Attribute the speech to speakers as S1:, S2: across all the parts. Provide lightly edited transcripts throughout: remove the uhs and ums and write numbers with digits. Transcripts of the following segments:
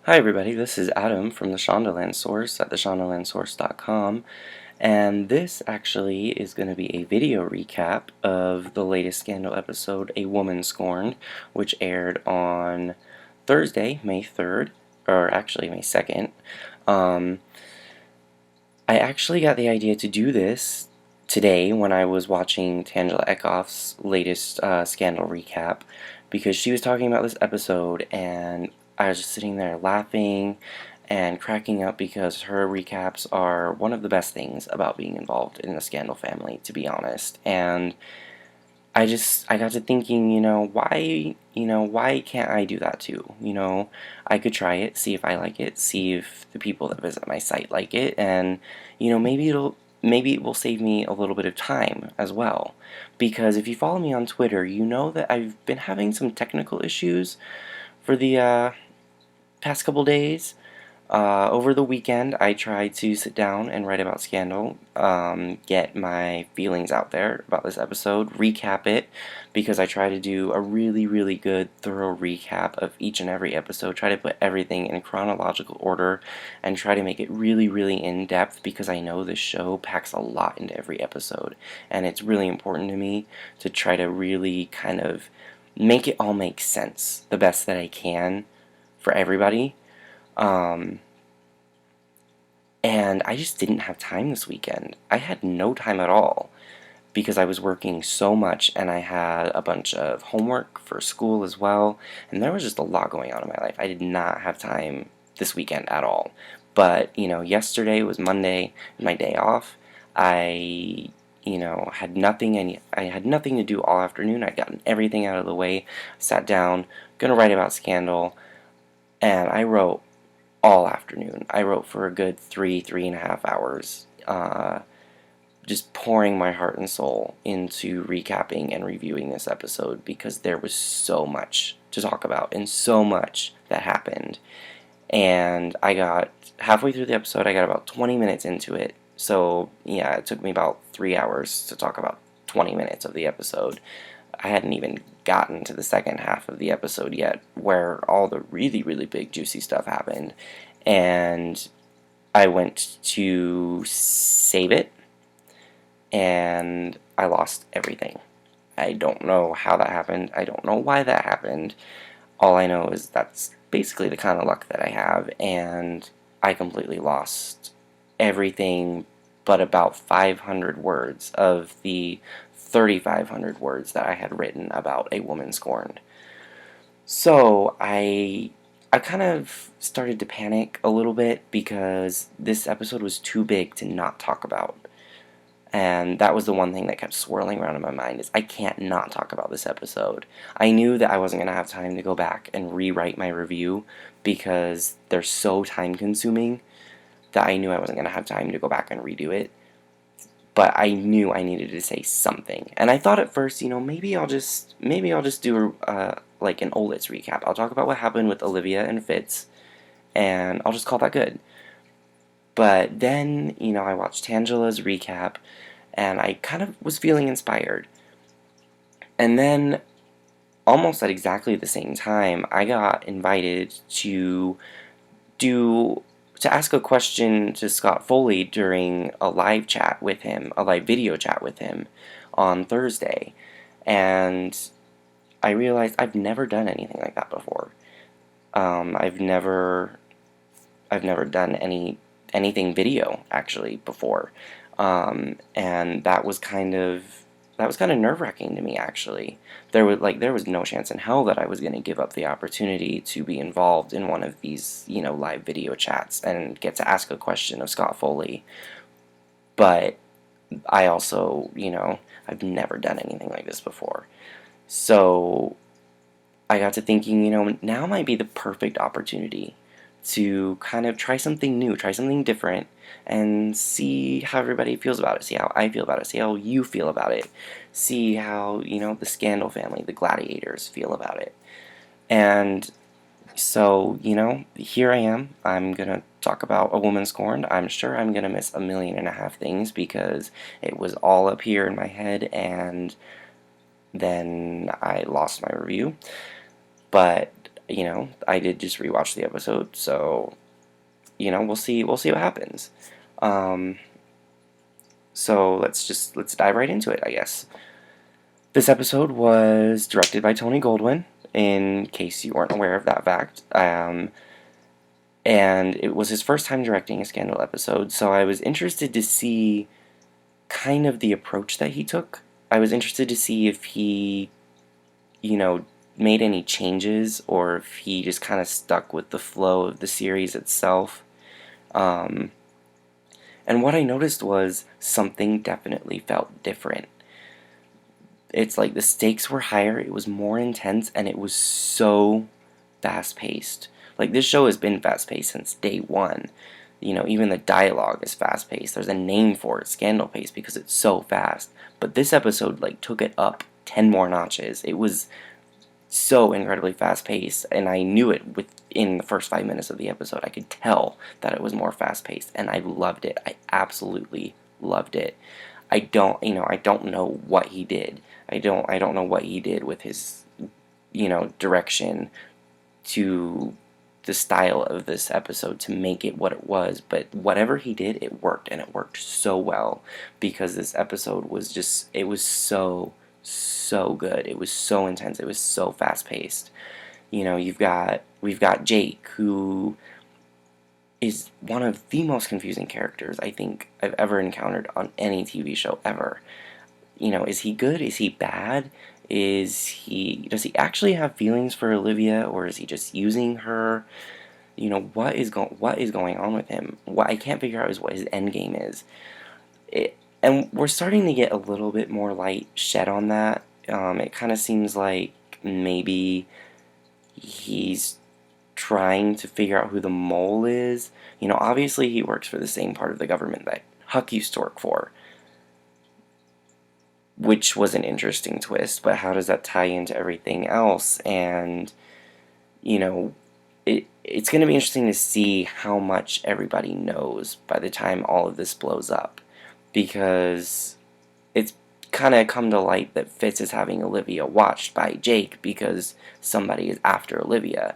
S1: Hi everybody, this is Adam from the Shondaland Source at theshondalandsource.com, and this actually is going to be a video recap of the latest Scandal episode, A Woman Scorned, which aired on Thursday, May 3rd, or actually May 2nd. I actually got the idea to do this today when I was watching Tangela Eckhoff's latest Scandal recap, because she was talking about this episode and I was just sitting there laughing and cracking up because her recaps are one of the best things about being involved in the Scandal family, to be honest. And I got to thinking, why can't I do that too? I could try it, see if I like it, see if the people that visit my site like it, and maybe it will save me a little bit of time as well. Because if you follow me on Twitter, you know that I've been having some technical issues for the past couple days. Over the weekend, I tried to sit down and write about Scandal, get my feelings out there about this episode, recap it, because I try to do a really, really good, thorough recap of each and every episode, try to put everything in chronological order, and try to make it really, really in-depth, because I know this show packs a lot into every episode, and it's really important to me to try to really kind of make it all make sense the best that I can for everybody. And I just didn't have time this weekend. I had no time at all because I was working so much and I had a bunch of homework for school as well, and there was just a lot going on in my life. I did not have time this weekend at all. But, yesterday was Monday, my day off. I had nothing, and I had nothing to do all afternoon. I'd gotten everything out of the way, sat down, gonna write about Scandal, and I wrote all afternoon. I wrote for a good 3.5 hours, just pouring my heart and soul into recapping and reviewing this episode because there was so much to talk about and so much that happened. And I got halfway through the episode, I got about 20 minutes into it. So, yeah, it took me about 3 hours to talk about 20 minutes of the episode. I hadn't even gotten to the second half of the episode yet, where all the really, really big, juicy stuff happened. And I went to save it, and I lost everything. I don't know how that happened. I don't know why that happened. All I know is that's basically the kind of luck that I have, and I completely lost everything but about 500 words of the 3,500 words that I had written about A Woman Scorned. So I kind of started to panic a little bit because this episode was too big to not talk about. And that was the one thing that kept swirling around in my mind, is I can't not talk about this episode. I knew that I wasn't going to have time to go back and rewrite my review because they're so time consuming that I knew I wasn't going to have time to go back and redo it. But I knew I needed to say something. And I thought at first, maybe I'll just do like an Olitz recap. I'll talk about what happened with Olivia and Fitz, and I'll just call that good. But then, I watched Tangela's recap, and I kind of was feeling inspired. And then, almost at exactly the same time, I got invited to ask a question to Scott Foley during a live chat with him, a live video chat with him on Thursday. And I realized I've never done anything like that before. I've never done anything video actually before, and that was kind of nerve-wracking to me, actually. There was no chance in hell that I was going to give up the opportunity to be involved in one of these live video chats and get to ask a question of Scott Foley. But I also I've never done anything like this before, so I got to thinking, now might be the perfect opportunity to kind of try something new, try something different, and see how everybody feels about it, see how I feel about it, see how you feel about it, see how, the Scandal family, the Gladiators, feel about it. And so, here I am. I'm going to talk about A Woman Scorned. I'm sure I'm going to miss 1.5 million things because it was all up here in my head, and then I lost my review. But I did just rewatch the episode, so we'll see what happens. Um, so let's dive right into it, I guess. This episode was directed by Tony Goldwyn, in case you weren't aware of that fact. And it was his first time directing a Scandal episode, so I was interested to see kind of the approach that he took. I was interested to see if he, you know, made any changes or if he just kind of stuck with the flow of the series itself. Um, and what I noticed was something definitely felt different. It's like the stakes were higher, it was more intense, and it was so fast paced. Like, this show has been fast paced since day one. Even the dialogue is fast paced. There's a name for it, scandal paced, because it's so fast. But this episode, like, took it up 10 more notches. It was so incredibly fast paced, and I knew it within the first 5 minutes of the episode. I could tell that it was more fast paced, and I loved it. I absolutely loved it. I don't know what he did. I don't know what he did with his, direction to the style of this episode to make it what it was, but whatever he did, it worked, and it worked so well, because this episode was just, it was so good. It was so intense. It was so fast paced. We've got Jake, who is one of the most confusing characters I think I've ever encountered on any TV show ever. Is he good? Is he bad? Does he actually have feelings for Olivia, or is he just using her? What is going on with him? What I can't figure out is what his end game is. And we're starting to get a little bit more light shed on that. It kind of seems like maybe he's trying to figure out who the mole is. Obviously he works for the same part of the government that Huck used to work for, which was an interesting twist, but how does that tie into everything else? And, it's going to be interesting to see how much everybody knows by the time all of this blows up, because it's kind of come to light that Fitz is having Olivia watched by Jake because somebody is after Olivia.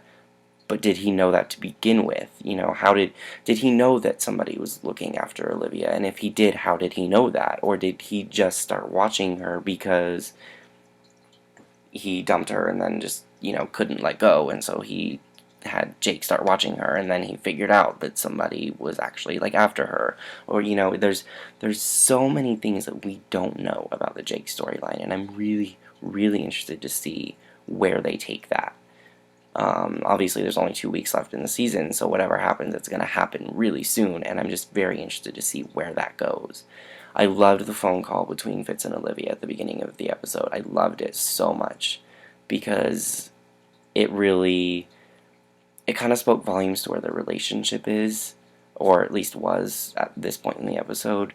S1: But did he know that to begin with? How did he know that somebody was looking after Olivia? And if he did, how did he know that? Or did he just start watching her because he dumped her and then just, couldn't let go, and so he had Jake start watching her, and then he figured out that somebody was actually, like, after her? Or, there's so many things that we don't know about the Jake storyline, and I'm really, really interested to see where they take that. Obviously, there's only 2 weeks left in the season, so whatever happens, it's going to happen really soon, and I'm just very interested to see where that goes. I loved the phone call between Fitz and Olivia at the beginning of the episode. I loved it so much, because it kind of spoke volumes to where their relationship is, or at least was at this point in the episode.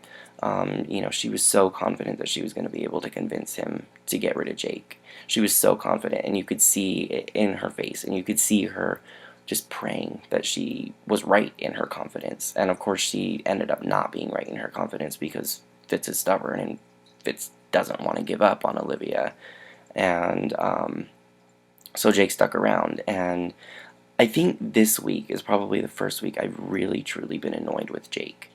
S1: She was so confident that she was going to be able to convince him to get rid of Jake. She was so confident, and you could see it in her face, and you could see her just praying that she was right in her confidence. And of course, she ended up not being right in her confidence, because Fitz is stubborn, and Fitz doesn't want to give up on Olivia. And so Jake stuck around, and I think this week is probably the first week I've really, truly been annoyed with Jake.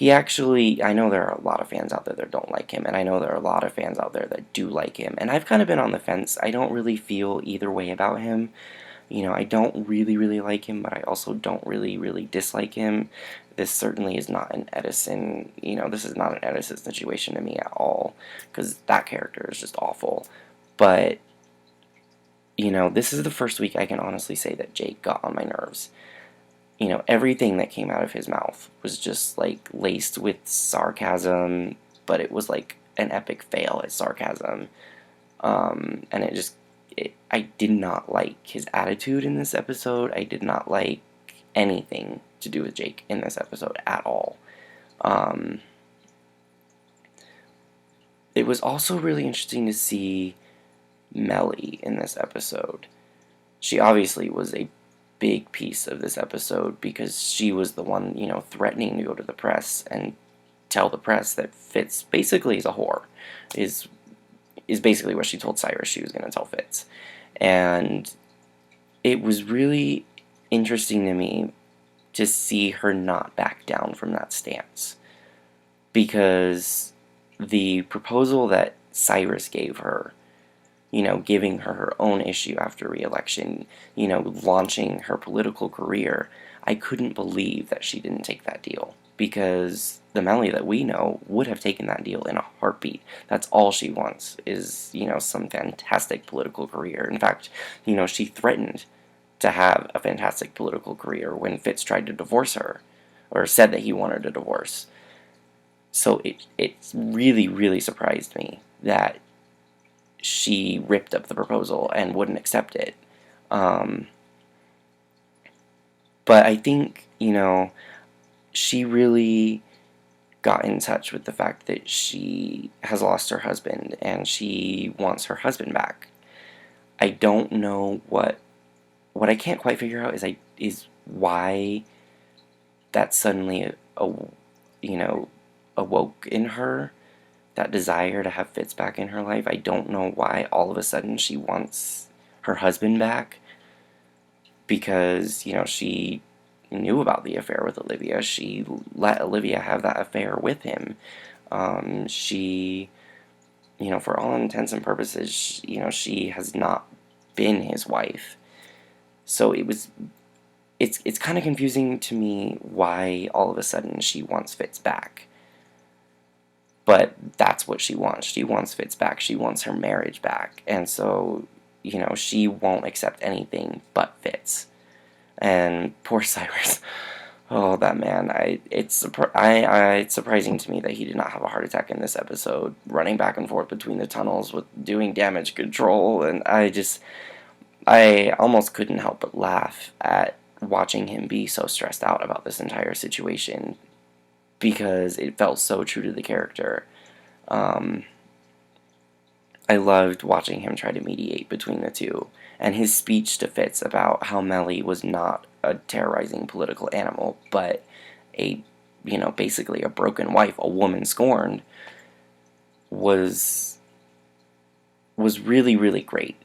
S1: I know there are a lot of fans out there that don't like him, and I know there are a lot of fans out there that do like him, and I've kind of been on the fence. I don't really feel either way about him. I don't really, really like him, but I also don't really, really dislike him. This certainly is not an Edison, this is not an Edison situation to me at all, because that character is just awful. But this is the first week I can honestly say that Jake got on my nerves. Everything that came out of his mouth was just, like, laced with sarcasm, but it was like an epic fail at sarcasm. And I did not like his attitude in this episode. I did not like anything to do with Jake in this episode at all. It was also really interesting to see Melly in this episode. She obviously was a big piece of this episode, because she was the one, threatening to go to the press and tell the press that Fitz basically is a whore, is basically what she told Cyrus she was going to tell Fitz. And it was really interesting to me to see her not back down from that stance, because the proposal that Cyrus gave her, giving her her own issue after re-election, launching her political career, I couldn't believe that she didn't take that deal, because the Melly that we know would have taken that deal in a heartbeat. That's all she wants is, some fantastic political career. In fact, she threatened to have a fantastic political career when Fitz tried to divorce her, or said that he wanted a divorce. So it really, really surprised me that she ripped up the proposal and wouldn't accept it. Um, but I think, she really got in touch with the fact that she has lost her husband and she wants her husband back. I don't know what I can't quite figure out is why that suddenly awoke in her, that desire to have Fitz back in her life. I don't know why all of a sudden she wants her husband back, because, she knew about the affair with Olivia. She let Olivia have that affair with him. She, for all intents and purposes, she has not been his wife. So it's kind of confusing to me why all of a sudden she wants Fitz back. But that's what she wants. She wants Fitz back. She wants her marriage back. And so, she won't accept anything but Fitz. And poor Cyrus. Oh, that man. It's surprising to me that he did not have a heart attack in this episode, running back and forth between the tunnels with doing damage control. And I almost couldn't help but laugh at watching him be so stressed out about this entire situation, because it felt so true to the character. I loved watching him try to mediate between the two, and his speech to Fitz about how Melly was not a terrorizing political animal, but basically a broken wife, a woman scorned, was really, really great.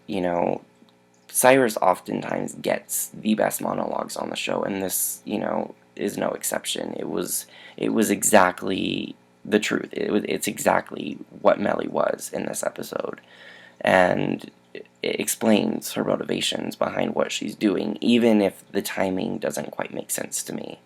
S1: Cyrus oftentimes gets the best monologues on the show, and this, is no exception. It was exactly the truth. It's exactly what Melly was in this episode, and it explains her motivations behind what she's doing, even if the timing doesn't quite make sense to me.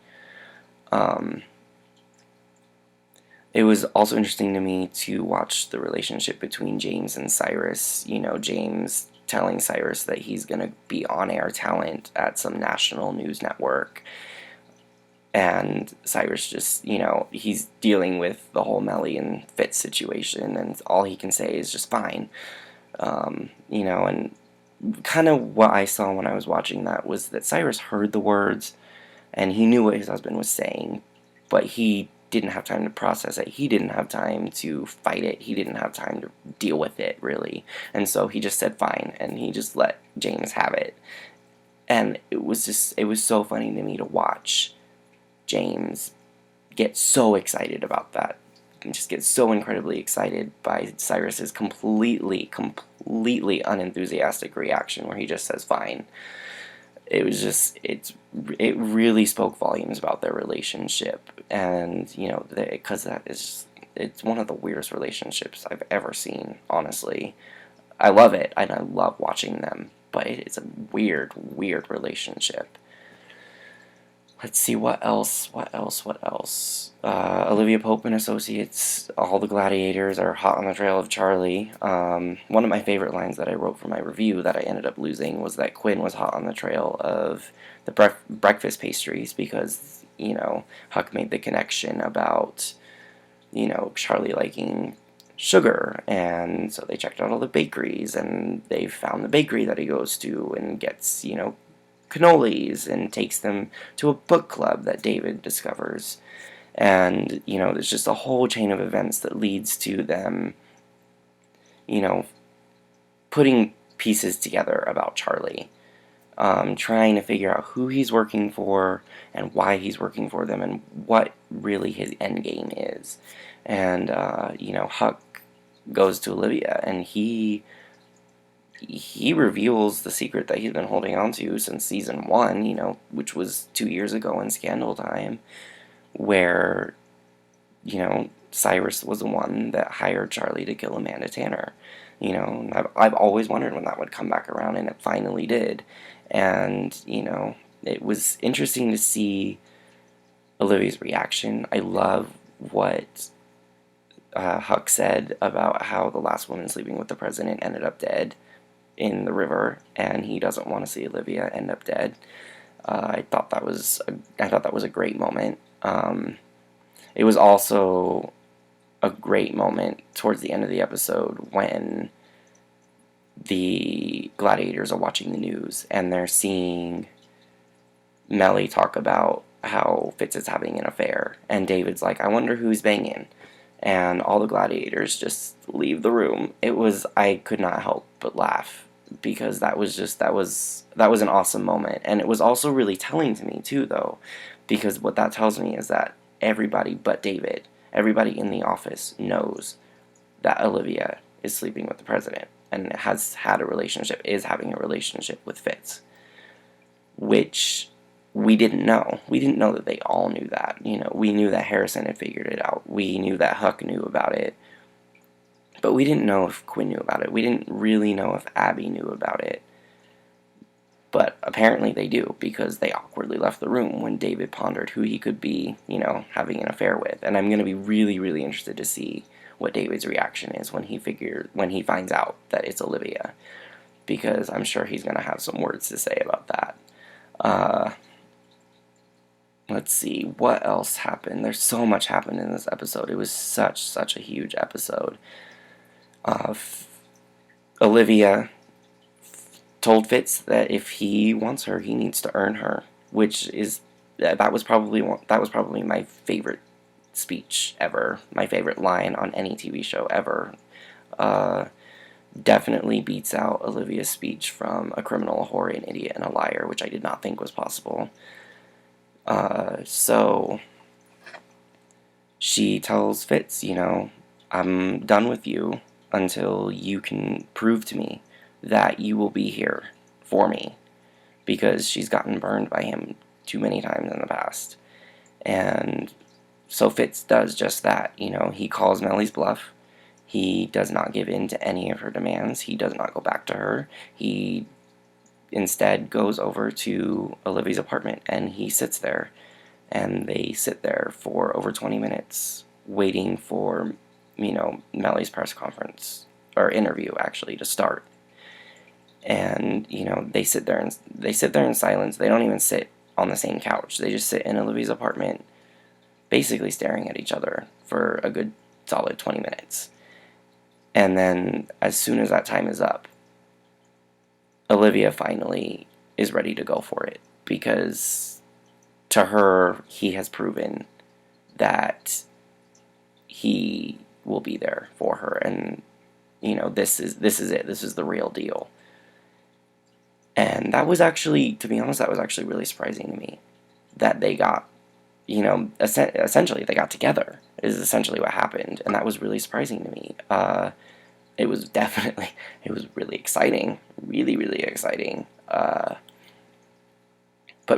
S1: It was also interesting to me to watch the relationship between James and Cyrus. James telling Cyrus that he's going to be on-air talent at some national news network. And Cyrus just, he's dealing with the whole Melly and Fitz situation, and all he can say is just fine. And kind of what I saw when I was watching that was that Cyrus heard the words, and he knew what his husband was saying, but he didn't have time to process it. He didn't have time to fight it. He didn't have time to deal with it, really. And so he just said fine, and he just let James have it. And it was so funny to me to watch James get so excited about that, and just get so incredibly excited by Cyrus's completely unenthusiastic reaction, where he just says fine. It was just, it really spoke volumes about their relationship, and because it's one of the weirdest relationships I've ever seen, honestly. I love it, and I love watching them, but it's a weird relationship. Let's see, what else? Olivia Pope and Associates, all the gladiators are hot on the trail of Charlie. One of my favorite lines that I wrote for my review that I ended up losing was that Quinn was hot on the trail of the breakfast pastries, because, Huck made the connection about, Charlie liking sugar, and so they checked out all the bakeries, and they found the bakery that he goes to and gets, cannolis, and takes them to a book club that David discovers. And, there's just a whole chain of events that leads to them, putting pieces together about Charlie. Trying to figure out who he's working for, and why he's working for them, and what really his end game is. And, Huck goes to Olivia, and he he reveals the secret that he's been holding on to since season one, which was 2 years ago in Scandal time, where, Cyrus was the one that hired Charlie to kill Amanda Tanner. I've always wondered when that would come back around, and it finally did. And, it was interesting to see Olivia's reaction. I love what Huck said about how the last woman sleeping with the president ended up dead in the river, and he doesn't want to see Olivia end up dead. I thought that was a great moment. It was also a great moment towards the end of the episode when the gladiators are watching the news and they're seeing Melly talk about how Fitz is having an affair, and David's like, I wonder who's banging, and all the gladiators just leave the room. I could not help but laugh, because that was an awesome moment. And it was also really telling to me too, though, because what that tells me is that everybody but David, everybody in the office knows that Olivia is sleeping with the president and is having a relationship with Fitz, which we didn't know. We didn't know that they all knew that. We knew that Harrison had figured it out. We knew that Huck knew about it. But we didn't know if Quinn knew about it. We didn't really know if Abby knew about it. But apparently they do, because they awkwardly left the room when David pondered who he could be, having an affair with. And I'm going to be really, really interested to see what David's reaction is when he finds out that it's Olivia, because I'm sure he's going to have some words to say about that. Let's see, what else happened? There's so much happened in this episode. It was such a huge episode. Olivia told Fitz that if he wants her, he needs to earn her, which is that was probably my favorite speech ever, my favorite line on any TV show ever. Definitely beats out Olivia's speech from A Criminal, a Whore, an Idiot, and a Liar, which I did not think was possible. So she tells Fitz, I'm done with you until you can prove to me that you will be here for me, because she's gotten burned by him too many times in the past. And so Fitz does just that. He calls Melly's bluff. He does not give in to any of her demands. He does not go back to her. He instead goes over to Olivia's apartment, and he sits there. And they sit there for over 20 minutes waiting for, Melly's press conference, or interview, actually, to start. And, they sit there in silence. They don't even sit on the same couch. They just sit in Olivia's apartment, basically staring at each other for a good solid 20 minutes. And then, as soon as that time is up, Olivia finally is ready to go for it, because to her, he has proven that he will be there for her, and this is it. This is the real deal. And that was actually, to be honest, that was actually really surprising to me, that they got, essentially they got together, is essentially what happened, and that was really surprising to me. It was really exciting, really, really exciting, but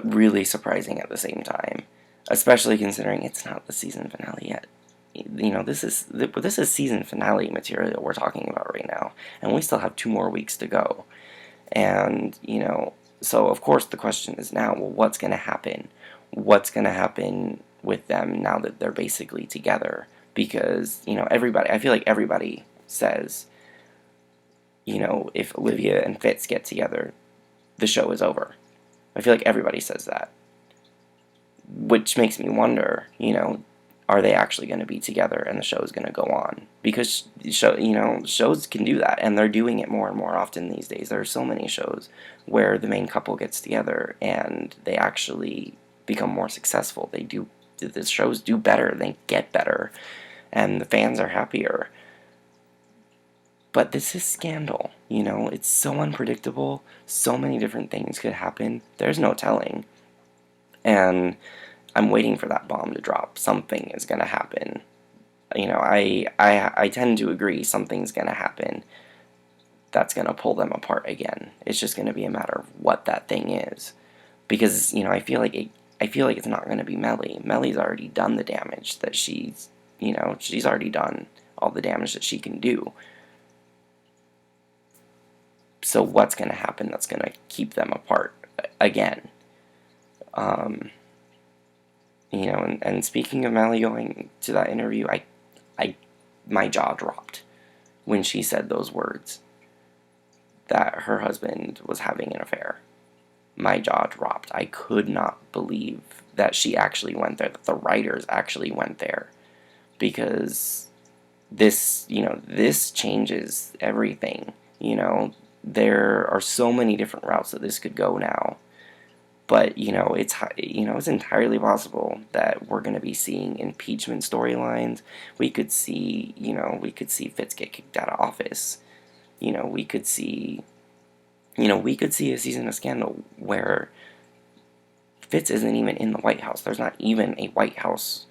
S1: really surprising at the same time, especially considering it's not the season finale yet. This is season finale material we're talking about right now, and we still have 2 more weeks to go. And, so of course the question is now, well, what's going to happen? What's going to happen with them now that they're basically together? Because, I feel like everybody says, if Olivia and Fitz get together, the show is over. I feel like everybody says that. Which makes me wonder, are they actually going to be together and the show is going to go on? Because shows can do that, and they're doing it more and more often these days. There are so many shows where the main couple gets together and they actually become more successful. The shows do better, they get better, and the fans are happier. But this is Scandal, it's so unpredictable. So many different things could happen. There's no telling. And I'm waiting for that bomb to drop. Something is going to happen. I tend to agree something's going to happen. that's going to pull them apart again. It's just going to be a matter of what that thing is. Because, I feel like it's not going to be Melly. Melly's already done the damage that she's already done all the damage that she can do. So what's going to happen that's going to keep them apart again? And speaking of Melly going to that interview, my jaw dropped when she said those words, that her husband was having an affair. My jaw dropped. I could not believe that she actually went there, that the writers actually went there, because this changes everything. There are so many different routes that this could go now. But it's entirely possible that we're going to be seeing impeachment storylines. We could see Fitz get kicked out of office. We could see a season of Scandal where Fitz isn't even in the White House. There's not even a White House,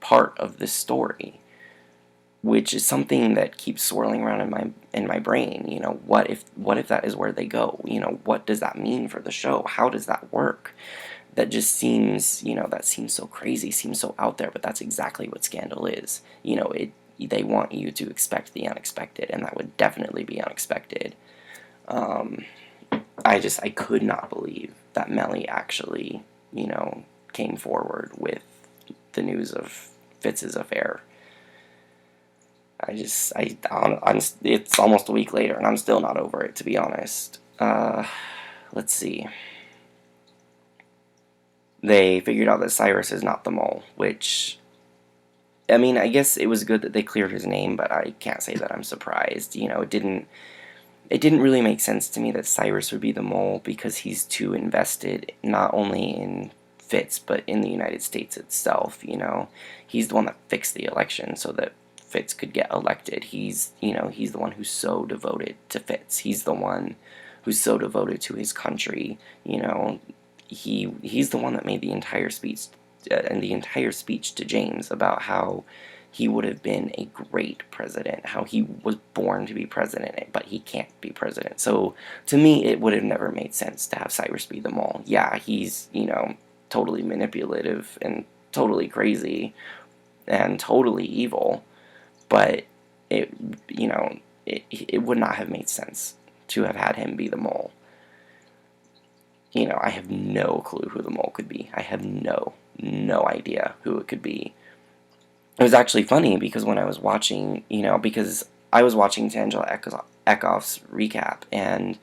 S1: part of this story, which is something that keeps swirling around in my brain. What if that is where they go? What does that mean for the show? How does that work? That just seems, that seems so crazy, seems so out there, but that's exactly what Scandal is. They want you to expect the unexpected, and that would definitely be unexpected. I could not believe that Melly actually, came forward with the news of Fitz's affair. It's almost a week later, and I'm still not over it, to be honest. Let's see. They figured out that Cyrus is not the mole, which, I guess it was good that they cleared his name, but I can't say that I'm surprised. It didn't really make sense to me that Cyrus would be the mole, because he's too invested, not only in Fitz, but in the United States itself. He's the one that fixed the election so that Fitz could get elected. He's the one who's so devoted to Fitz. He's the one who's so devoted to his country. He's the one that made the entire speech to James about how he would have been a great president, how he was born to be president, but he can't be president. So to me, it would have never made sense to have Cyrus be the mole. Yeah, he's totally manipulative and totally crazy and totally evil. But it would not have made sense to have had him be the mole. I have no clue who the mole could be. I have no idea who it could be. It was actually funny because when I was watching, because I was watching Tangela Eckhoff's recap, and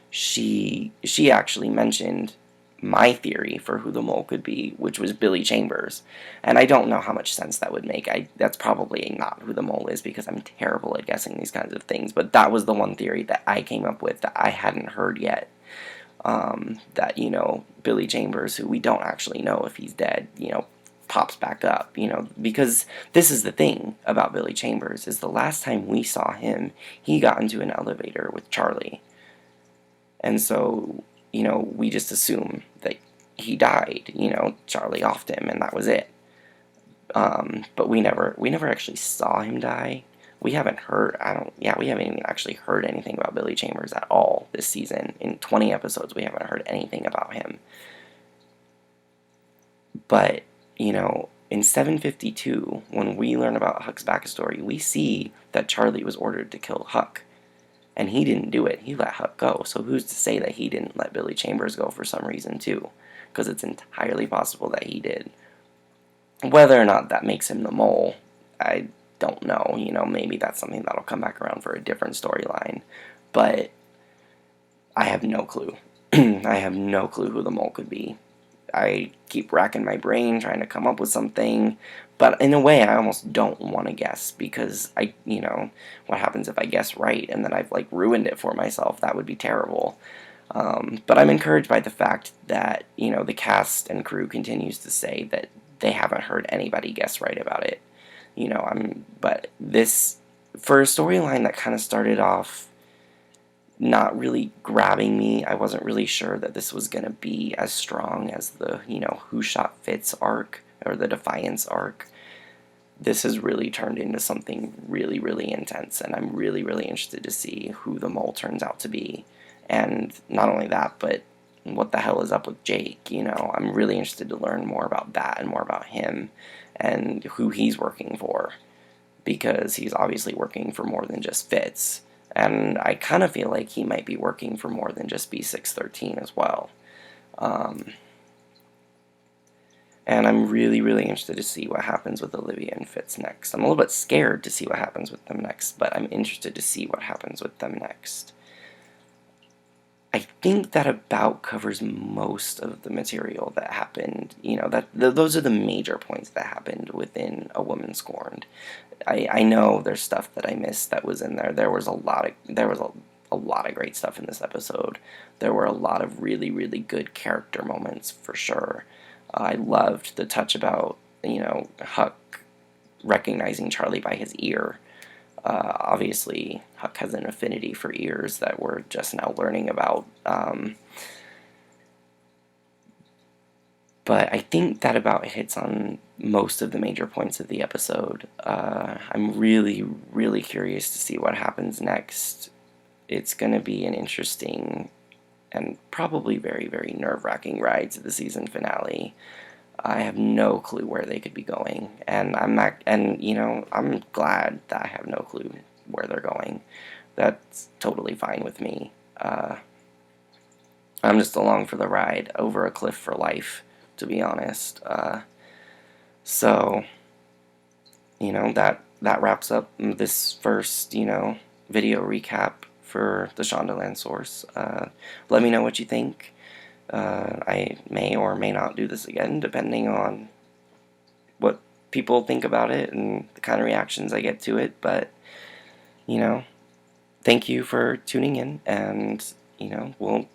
S1: she actually mentioned my theory for who the mole could be, which was Billy Chambers. And I don't know how much sense that would make. That's probably not who the mole is, because I'm terrible at guessing these kinds of things. But that was the one theory that I came up with that I hadn't heard yet. That, Billy Chambers, who we don't actually know if he's dead, pops back up, because this is the thing about Billy Chambers, is the last time we saw him, he got into an elevator with Charlie. And so, we just assume that he died, Charlie offed him, and that was it. But we never actually saw him die. We haven't even actually heard anything about Billy Chambers at all this season. In 20 episodes, we haven't heard anything about him. But, in 752, when we learn about Huck's backstory, we see that Charlie was ordered to kill Huck. And he didn't do it. He let Huck go. So who's to say that he didn't let Billy Chambers go for some reason, too? Because it's entirely possible that he did. Whether or not that makes him the mole, I don't know. Maybe that's something that'll come back around for a different storyline. But I have no clue. I have no clue who the mole could be. I keep racking my brain trying to come up with something, but in a way I almost don't want to guess, because what happens if I guess right and then I've ruined it for myself? That would be terrible. But I'm encouraged by the fact that the cast and crew continues to say that they haven't heard anybody guess right about it. But this, for a storyline that kind of started off not really grabbing me, I wasn't really sure that this was going to be as strong as the, Who Shot Fitz arc, or the Defiance arc. this has really turned into something really, really intense, and I'm really, really interested to see who the mole turns out to be. And not only that, but what the hell is up with Jake? I'm really interested to learn more about that and more about him and who he's working for, because he's obviously working for more than just Fitz. And I kind of feel like he might be working for more than just B613 as well. Um, and I'm really, really interested to see what happens with Olivia and Fitz next. I'm a little bit scared to see what happens with them next, but I'm interested to see what happens with them next. I think that about covers most of the material that happened. Those are the major points that happened within A Woman Scorned. I know there's stuff that I missed that was in there. There was a lot of great stuff in this episode. There were a lot of really, really good character moments for sure. I loved the touch about Huck recognizing Charlie by his ear. Obviously, Huck has an affinity for ears that we're just now learning about. But I think that about hits on most of the major points of the episode. I'm really, really curious to see what happens next. It's going to be an interesting and probably very, very nerve-wracking ride to the season finale. I have no clue where they could be going, and I'm glad that I have no clue where they're going. That's totally fine with me. I'm just along for the ride, over a cliff for life, to be honest. So, that wraps up this first, video recap for the Shondaland source. Let me know what you think. I may or may not do this again, depending on what people think about it and the kind of reactions I get to it. But, thank you for tuning in, and, we'll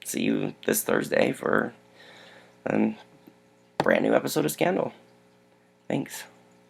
S1: see you this Thursday for a brand new episode of Scandal. Thanks.